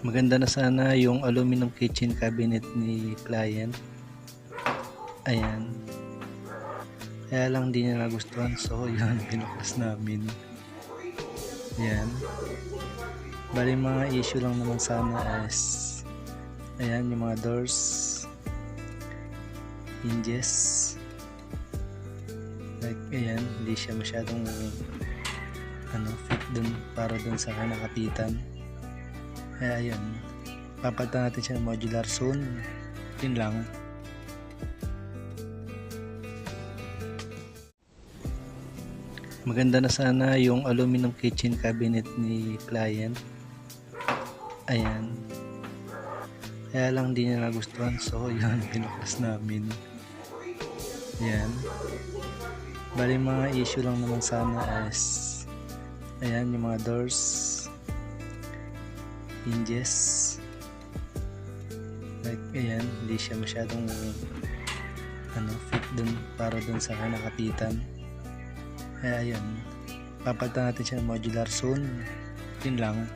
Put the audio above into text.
Maganda na sana yung aluminum kitchen cabinet ni client. Ayan. Kaya lang di niya nagustuhan. So yun, binuklas namin. Ayan. Bali mga issue lang naman sana is ayan yung mga doors, hinges. Like ayan, hindi siya masyadong fit dun para dun sa nakapitan. Kaya ayun, papalitan natin siya ng modular soon. Yun lang. Maganda na sana yung aluminum kitchen cabinet ni client. Ayan. Kaya lang di niya nagustuhan. So yun, binuklas namin. Ayan. Bali mga issue lang naman sana is ayan yung mga doors, hinges. Like ayan, hindi siya masyadong fit dun para dun sa nakapitan. Kaya ayun, papalitan natin siya ng modular soon. Yun lang.